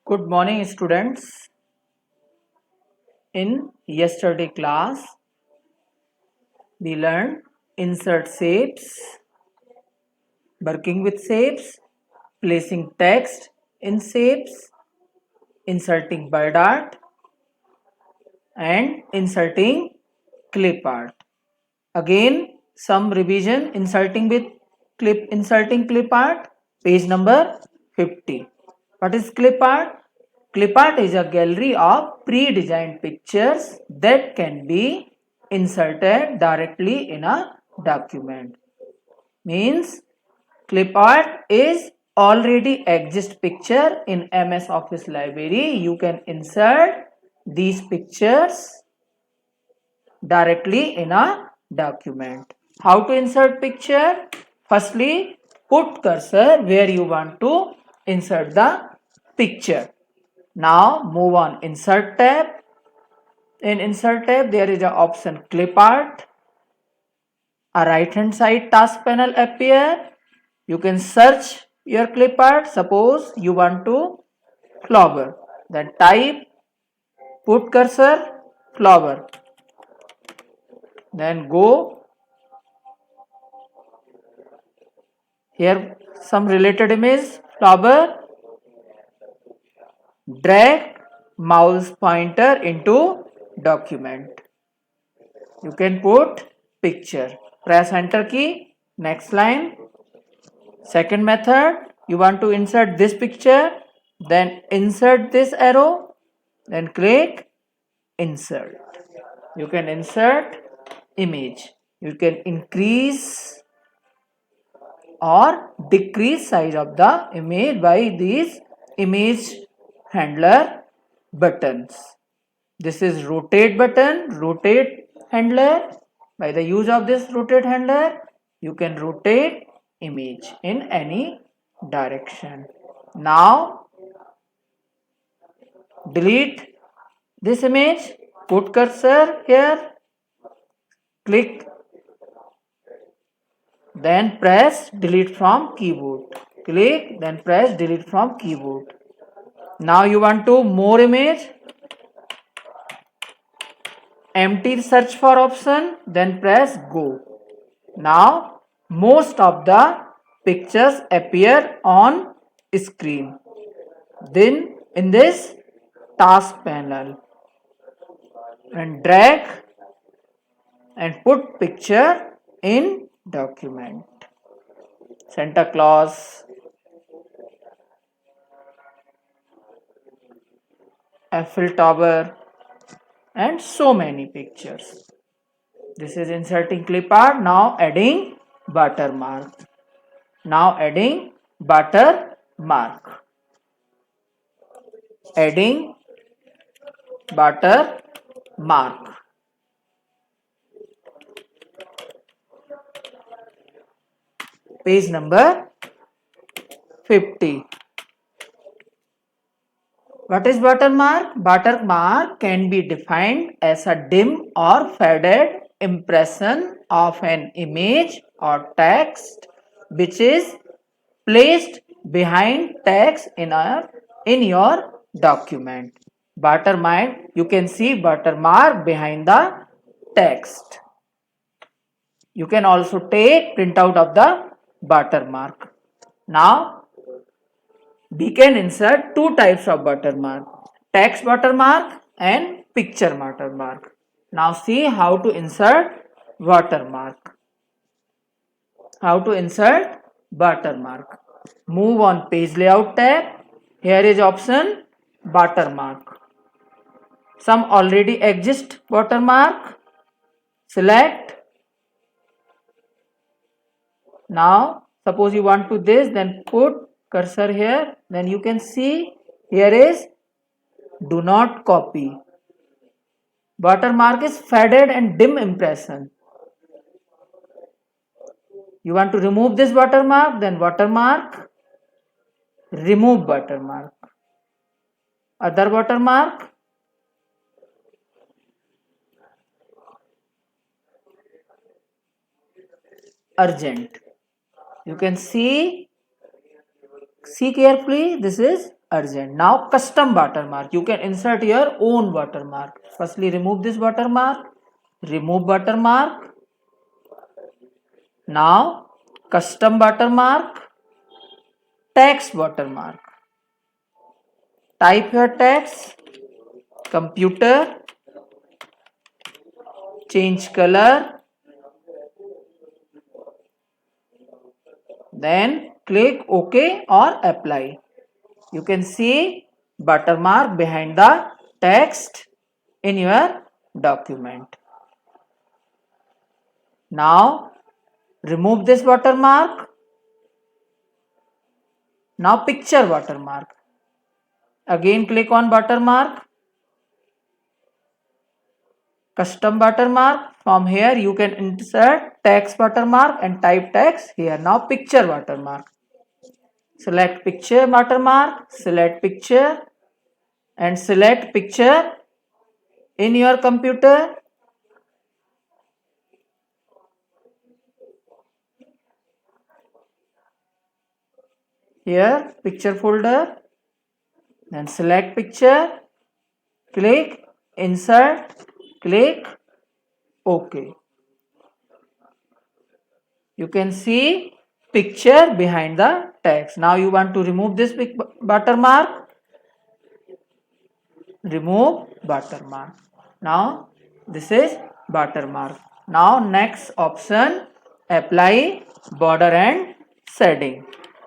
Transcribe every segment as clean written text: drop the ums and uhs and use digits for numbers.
Good morning, students. In yesterday class, we learned insert shapes, working with shapes, placing text in shapes, inserting bird art, and inserting clip art. Again, some revision inserting clip art, page number 50. What is clip art? Clip art is a gallery of pre-designed pictures that can be inserted directly in a document. Means clip art is already exist picture in MS Office library. You can insert these pictures directly in a document. How to insert picture? Firstly, put cursor where you want to insert the picture. Now move on insert tab. In insert tab there is an option clip art. A right hand side task panel appear. You can search your clip art. Suppose you want to flower. Then type put cursor flower. Then go here some related image flower. Drag mouse pointer into document. You can put picture. Press enter key. Next line. Second method, you want to insert this picture, then insert this arrow, then click insert. You can insert image. You can increase or decrease size of the image by these image handler buttons. This is rotate button, rotate handler. By the use of this rotate handler, you can rotate image in any direction. Now delete this image, put cursor here, click, then press delete from keyboard. Click, then press delete from keyboard. Now you want to more image, empty search for option, then press go. Now most of the pictures appear on screen. Then in this task panel and drag and put picture in document. Santa Claus, Eiffel Tower and so many pictures. This is inserting clip art. Now adding watermark. Now adding watermark. Adding watermark. Page number 50. What is watermark? Watermark can be defined as a dim or faded impression of an image or text which is placed behind text in your document. Watermark, you can see watermark behind the text. You can also take printout of the watermark. Now we can insert two types of watermark, text watermark and picture watermark. Now see how to insert watermark. How to insert watermark. Move on page layout tab. Here is option watermark. Some already exist watermark. Select. Now suppose you want to this, then put cursor here, then you can see here is do not copy. Watermark is faded and dim impression. You want to remove this watermark, then watermark, remove watermark. Other watermark, urgent. You can see carefully, this is urgent. Now custom watermark. You can insert your own watermark. Firstly, remove this watermark. Remove watermark. Now custom watermark. Text watermark. Type your text. Computer. Change color. Then click OK or apply. You can see watermark behind the text in your document. Now remove this watermark. Now picture watermark. Again click on watermark. Custom watermark. From here you can insert text watermark and type text here. Now picture watermark. Select picture watermark. Select picture and select picture in your computer. Here picture folder. Then select picture. Click insert. Click OK. You can see picture behind the text. Now you want to remove this watermark. Remove watermark. Now this is watermark. Now next option, apply border and shading.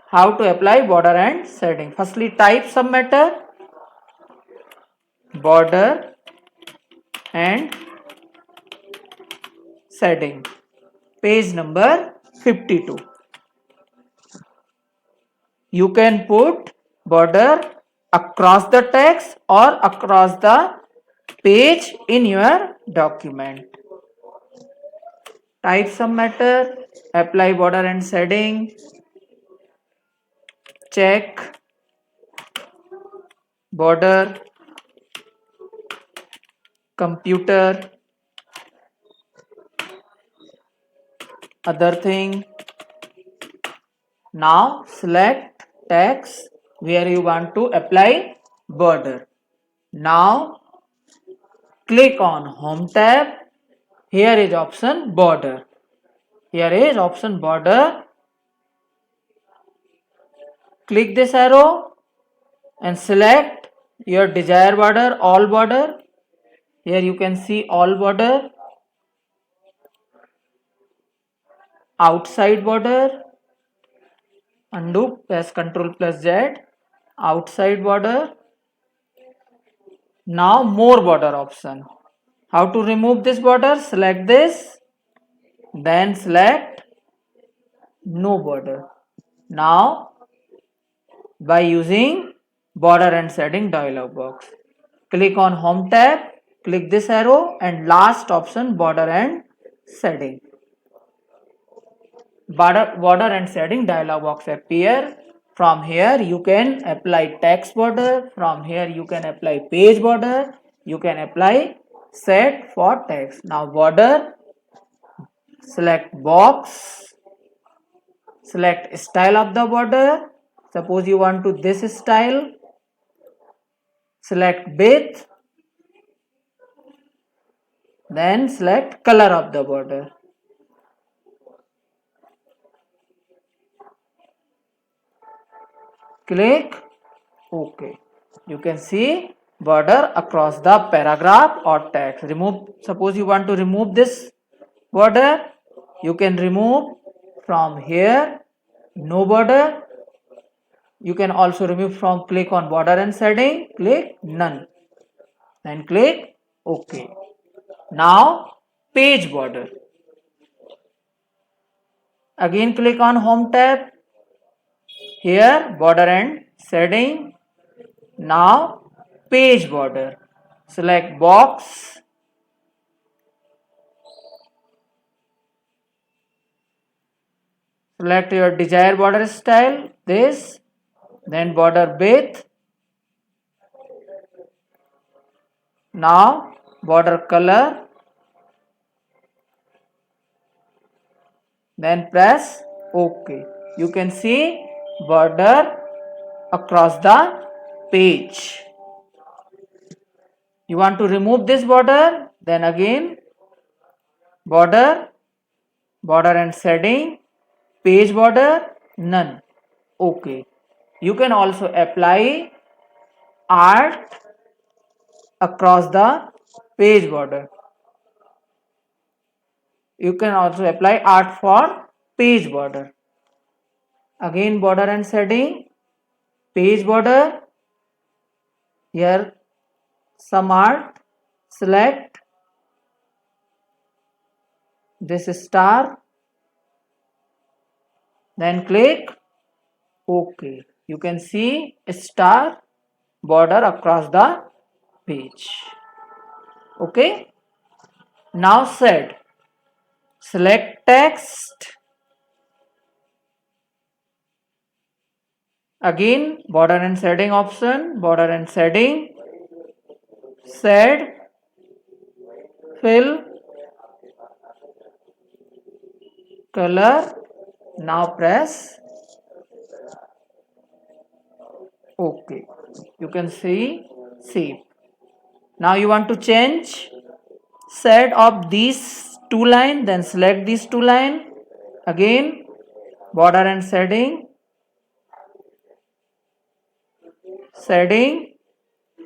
How to apply border and shading? Firstly, type some matter, border and shading. Page number 52. You can put border across the text or across the page in your document. Type some matter, apply border and shading, check border, computer, other thing. Now select text where you want to apply border. Now click on home tab. Here is option border. Here is option border. Click this arrow and select your desired border, all border. Here you can see all border, outside border, undo, press Ctrl plus Z, outside border. Now more border option. How to remove this border? Select this, then select no border. Now by using border and shading dialog box, click on home tab, click this arrow and last option border and shading. Border and shading dialog box appear. From here you can apply text border. From here you can apply page border. You can apply set for text. Now border, select box, select style of the border. Suppose you want to this style. Select width, then select color of the border. Click OK. You can see border across the paragraph or text. Remove. Suppose you want to remove this border. You can remove from here. No border. You can also remove from click on border and shading. Click none. Then click OK. Now page border. Again click on home tab. Here border and shading. Now page border. Select box. Select your desired border style. This. Then border width. Now border color. Then press OK. You can see border across the page. You want to remove this border, then again border, border and shading, page border, none. Okay. You can also apply art across the page border. You can also apply art for page border. Again border and shading, page border, here some art, select this star, then click OK. You can see a star border across the page. Okay. Now select text, again border and shading option, border and shading, shade, fill, color. Now press OK. You can see save. Now you want to change shade of these two lines, then select these two lines, again border and shading,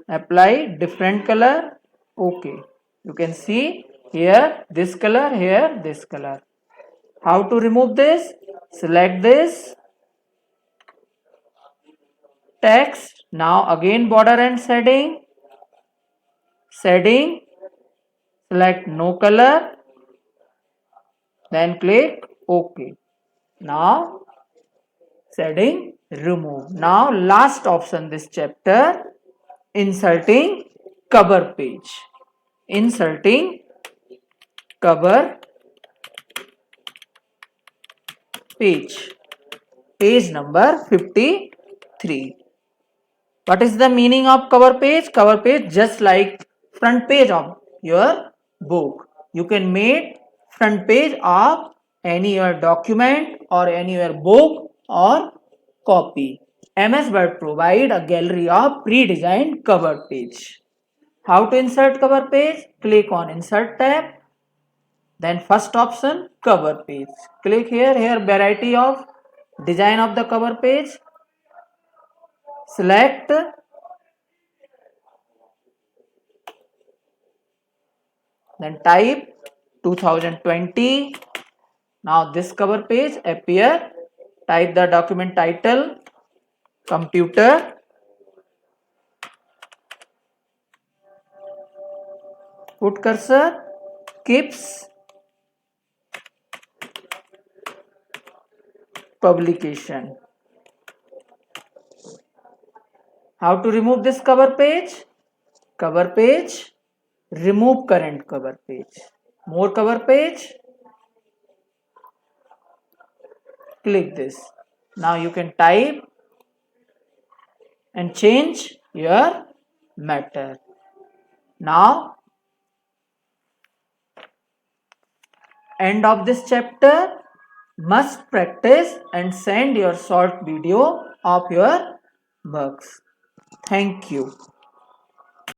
apply different color. Okay. You can see here this color, here this color. How to remove this? Select this text. Now again border and shading, select no color, then click OK. Now shading remove. Now last option this chapter, inserting cover page. Inserting cover page. Page number 53. What is the meaning of cover page? Cover page just like front page of your book. You can make front page of any your document or any your book or copy. MS Word provide a gallery of pre-designed cover page. How to insert cover page? Click on Insert tab. Then first option, cover page. Click here variety of design of the cover page. Select, then type 2020. Now this cover page appear. Type the document title, computer, put cursor, KIPS publication. How to remove this cover page? Cover page, remove current cover page. More cover page, click this. Now you can type and change your matter. Now end of this chapter, must practice and send your short video of your works. Thank you.